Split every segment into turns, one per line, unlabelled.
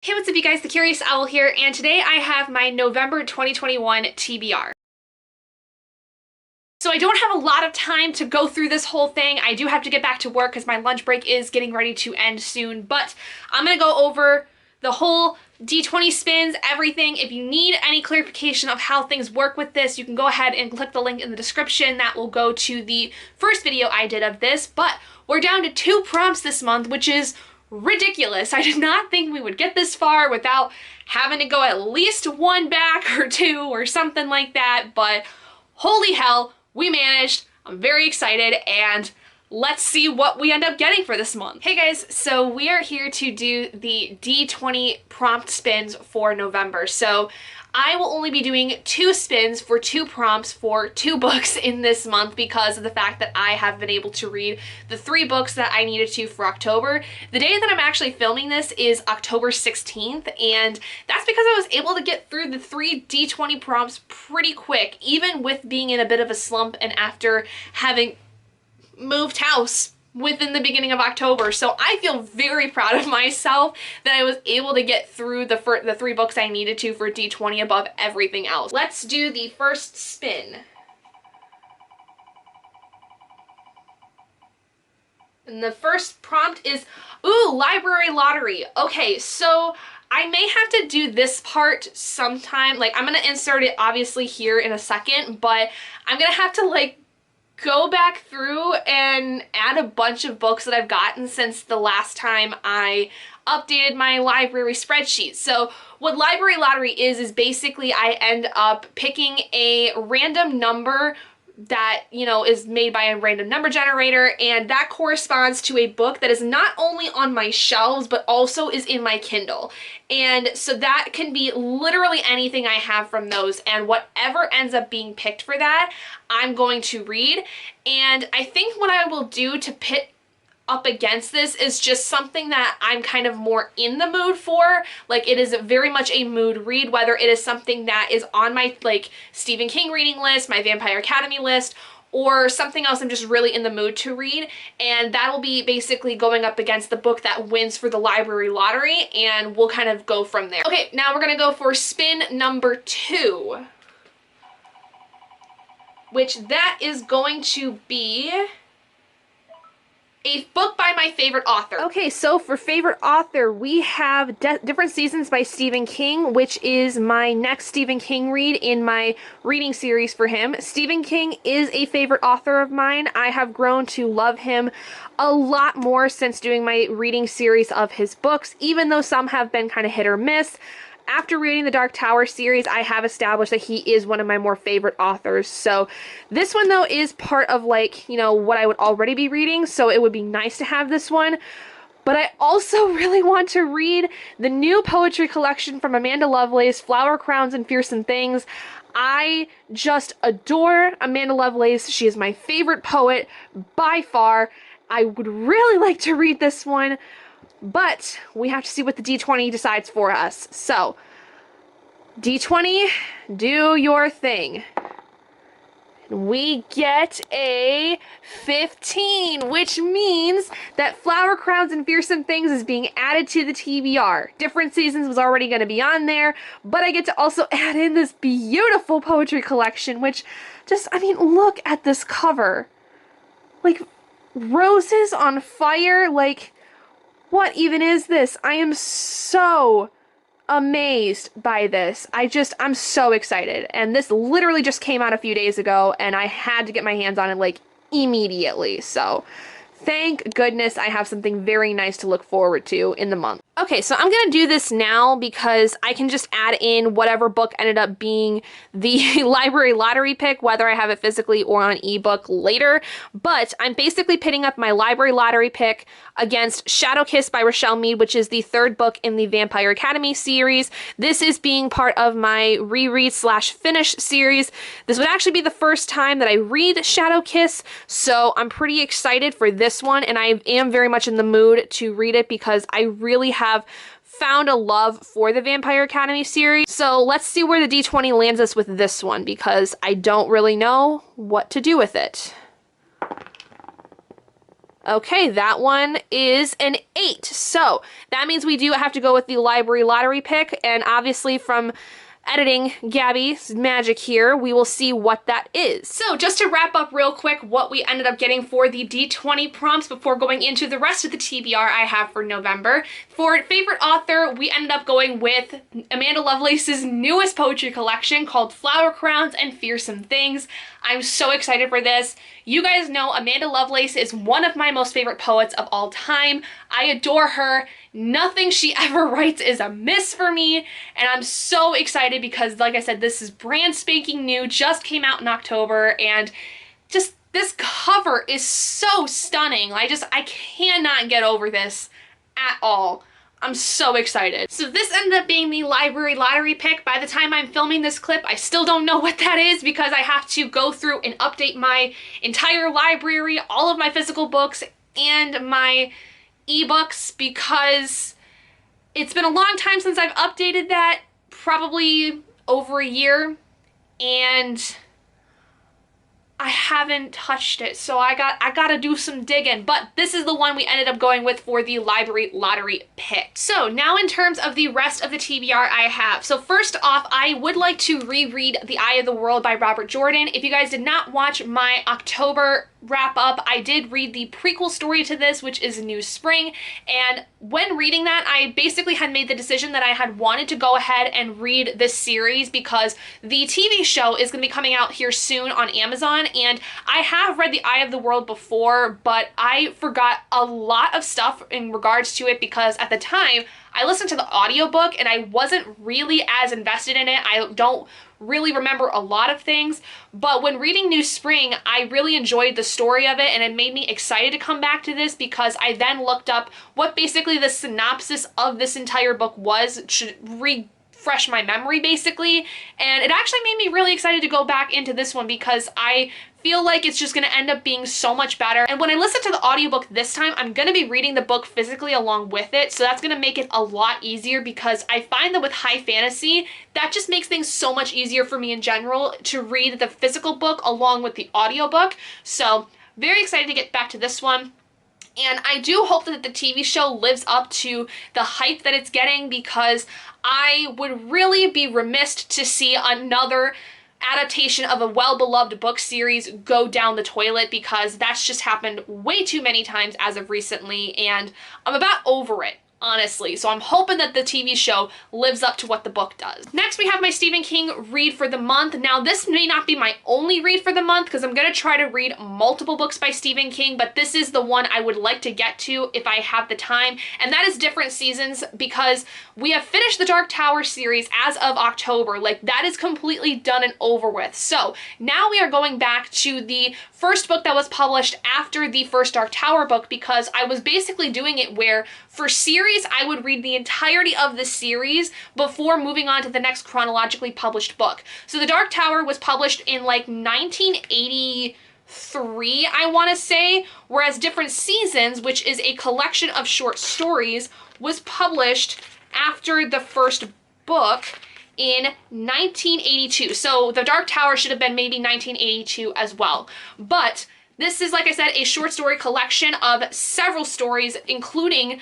Hey, what's up you guys, the Curious Owl here, and today I have my November 2021 TBR. So I don't have a lot of time to go through this whole thing. I do have to get back to work because my lunch break is getting ready to end soon, but I'm gonna go over the whole D20 spins, everything. If you need any clarification of how things work with this, you can go ahead and click the link in the description. That will go to the first video I did of this, but we're down to 2 prompts this month, which is ridiculous. I did not think we would get this far without having to go at least 1 back or 2 or something like that, but holy hell, we managed. I'm very excited, and let's see what we end up getting for this month. Hey guys, so we are here to do the D20 prompt spins for November. So I will only be doing 2 spins for 2 prompts for 2 books in this month because of the fact that I have been able to read the 3 books that I needed to for October. The day that I'm actually filming this is October 16th, and that's because I was able to get through the 3 D20 prompts pretty quick, even with being in a bit of a slump and after having moved house within the beginning of October. So I feel very proud of myself that I was able to get through the 3 books I needed to for D20 above everything else. Let's do the first spin. And the first prompt is, ooh, library lottery. Okay, so I may have to do this part sometime. Like, I'm gonna insert it obviously here in a second, but I'm gonna have to go back through and add a bunch of books that I've gotten since the last time I updated my library spreadsheet. So what library lottery is basically I end up picking a random number that, you know, is made by a random number generator, and that corresponds to a book that is not only on my shelves but also is in my Kindle. And so that can be literally anything I have from those, and whatever ends up being picked for that, I'm going to read. And I think what I will do to pit up against this is just something that I'm kind of more in the mood for. Like, it is very much a mood read, whether it is something that is on my Stephen King reading list, my Vampire Academy list, or something else I'm just really in the mood to read, and that will be basically going up against the book that wins for the library lottery, and we'll kind of go from there. Okay, now we're gonna go for spin number 2, which that is going to be a book by my favorite author. Okay, so for favorite author, we have Different Seasons by Stephen King, which is my next Stephen King read in my reading series for him. Stephen King is a favorite author of mine. I have grown to love him a lot more since doing my reading series of his books, even though some have been kind of hit or miss. After reading the Dark Tower series, I have established that he is one of my more favorite authors. So this one, though, is part of, you know, what I would already be reading, so it would be nice to have this one. But I also really want to read the new poetry collection from Amanda Lovelace, Flower Crowns and Fearsome Things. I just adore Amanda Lovelace. She is my favorite poet by far. I would really like to read this one, but we have to see what the D20 decides for us. So, D20, do your thing. We get a 15, which means that Flower Crowns and Fearsome Things is being added to the TBR. Different Seasons was already going to be on there, but I get to also add in this beautiful poetry collection, which just, I mean, look at this cover. Like, roses on fire, what even is this? I am so amazed by this. I'm so excited. And this literally just came out a few days ago, and I had to get my hands on it, immediately. So, thank goodness I have something very nice to look forward to in the month. Okay, so I'm gonna do this now because I can just add in whatever book ended up being the library lottery pick, whether I have it physically or on ebook later. But I'm basically pitting up my library lottery pick against Shadow Kiss by Rochelle Mead, which is the 3rd book in the Vampire Academy series. This is being part of my reread/finish series. This would actually be the first time that I read Shadow Kiss, so I'm pretty excited for this one, and I am very much in the mood to read it because I really have found a love for the Vampire Academy series. So let's see where the D20 lands us with this one, because I don't really know what to do with it. Okay, that one is an 8. So that means we do have to go with the library lottery pick, and obviously from editing Gabby's magic here, we will see what that is. So just to wrap up real quick what we ended up getting for the D20 prompts before going into the rest of the TBR I have for November. For favorite author, we ended up going with Amanda Lovelace's newest poetry collection called Flower Crowns and Fearsome Things. I'm so excited for this. You guys know Amanda Lovelace is one of my most favorite poets of all time. I adore her. Nothing she ever writes is a miss for me, and I'm so excited because, like I said, this is brand spanking new, just came out in October, and just this cover is so stunning. I cannot get over this at all. I'm so excited. So this ended up being the library lottery pick. By the time I'm filming this clip, I still don't know what that is because I have to go through and update my entire library, all of my physical books, and my ebooks because it's been a long time since I've updated that, probably over a year, and I haven't touched it, so I gotta do some digging, but this is the one we ended up going with for the library lottery pick. So now in terms of the rest of the TBR I have. So first off, I would like to reread The Eye of the World by Robert Jordan. If you guys did not watch my October wrap up, I did read the prequel story to this, which is New Spring, and when reading that, I basically had made the decision that I had wanted to go ahead and read this series because the TV show is going to be coming out here soon on Amazon, and I have read The Eye of the World before, but I forgot a lot of stuff in regards to it because at the time, I listened to the audiobook and I wasn't really as invested in it. I don't really remember a lot of things, but when reading New Spring, I really enjoyed the story of it, and it made me excited to come back to this because I then looked up what basically the synopsis of this entire book was to refresh my memory basically, and it actually made me really excited to go back into this one because I feel like it's just going to end up being so much better. And when I listen to the audiobook this time, I'm going to be reading the book physically along with it, so that's going to make it a lot easier because I find that with high fantasy, that just makes things so much easier for me in general to read the physical book along with the audiobook. So very excited to get back to this one. And I do hope that the TV show lives up to the hype that it's getting because I would really be remiss to see another adaptation of a well-beloved book series go down the toilet because that's just happened way too many times as of recently, and I'm about over it, honestly. So I'm hoping that the TV show lives up to what the book does. Next, we have my Stephen King read for the month. Now, this may not be my only read for the month because I'm going to try to read multiple books by Stephen King, but this is the one I would like to get to if I have the time, and that is Different Seasons because we have finished the Dark Tower series as of October. Like, that is completely done and over with. So now we are going back to the first book that was published after the first Dark Tower book because I was basically doing it where for series, I would read the entirety of the series before moving on to the next chronologically published book. So The Dark Tower was published in like 1983, I want to say, whereas Different Seasons, which is a collection of short stories, was published after the first book in 1982. So The Dark Tower should have been maybe 1982 as well. But this is, like I said, a short story collection of several stories, including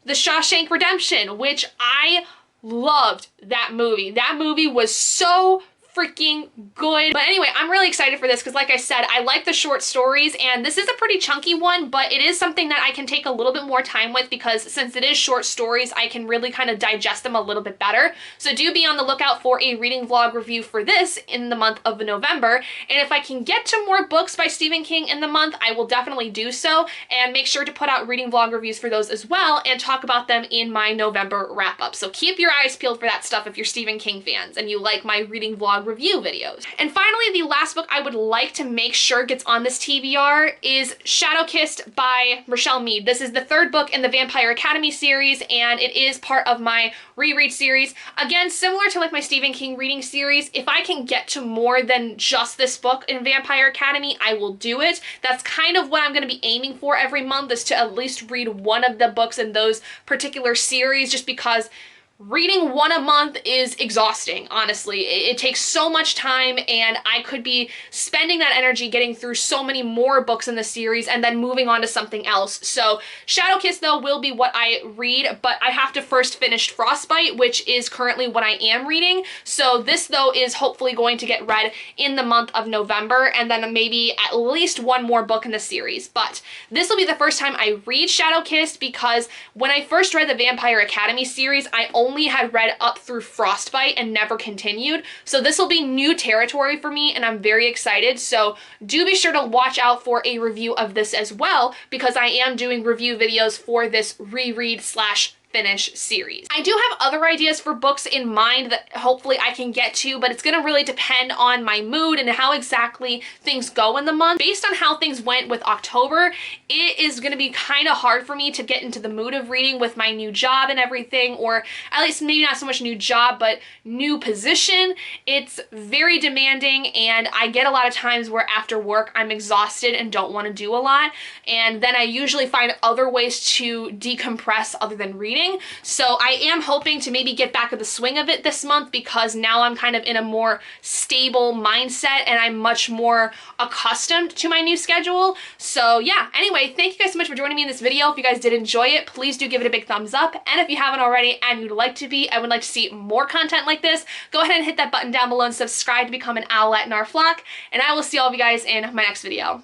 The Shawshank Redemption, which I loved that movie. That movie was so freaking good. But anyway, I'm really excited for this because, like I said, I like the short stories, and this is a pretty chunky one, but it is something that I can take a little bit more time with because since it is short stories, I can really kind of digest them a little bit better. So do be on the lookout for a reading vlog review for this in the month of November. And if I can get to more books by Stephen King in the month, I will definitely do so and make sure to put out reading vlog reviews for those as well and talk about them in my November wrap up. So keep your eyes peeled for that stuff if you're Stephen King fans and you like my reading vlog review videos. And finally, the last book I would like to make sure gets on this TBR is Shadow Kissed by Rochelle Mead. This is the third book in the Vampire Academy series, and it is part of my reread series. Again, similar to like my Stephen King reading series, if I can get to more than just this book in Vampire Academy, I will do it. That's kind of what I'm going to be aiming for every month, is to at least read one of the books in those particular series, just because reading one a month is exhausting, honestly. It takes so much time, and I could be spending that energy getting through so many more books in the series and then moving on to something else. So Shadow Kiss, though, will be what I read, but I have to first finish Frostbite, which is currently what I am reading. So this, though, is hopefully going to get read in the month of November, and then maybe at least one more book in the series. But this will be the first time I read Shadow Kiss, because when I first read the Vampire Academy series, I only had read up through Frostbite and never continued. So this will be new territory for me, and I'm very excited. So do be sure to watch out for a review of this as well, because I am doing review videos for this reread slash finish series. I do have other ideas for books in mind that hopefully I can get to, but it's gonna really depend on my mood and how exactly things go in the month. Based on how things went with October, it is gonna be kind of hard for me to get into the mood of reading with my new job and everything, or at least maybe not so much new job, but new position. It's very demanding, and I get a lot of times where after work I'm exhausted and don't want to do a lot, and then I usually find other ways to decompress other than reading. So I am hoping to maybe get back in the swing of it this month, because now I'm kind of in a more stable mindset and I'm much more accustomed to my new schedule. So yeah, anyway, thank you guys so much for joining me in this video. If you guys did enjoy it, please do give it a big thumbs up. And if you haven't already and you'd like to be and would like to see more content like this, go ahead and hit that button down below and subscribe to become an owlet in our flock. And I will see all of you guys in my next video.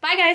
Bye guys!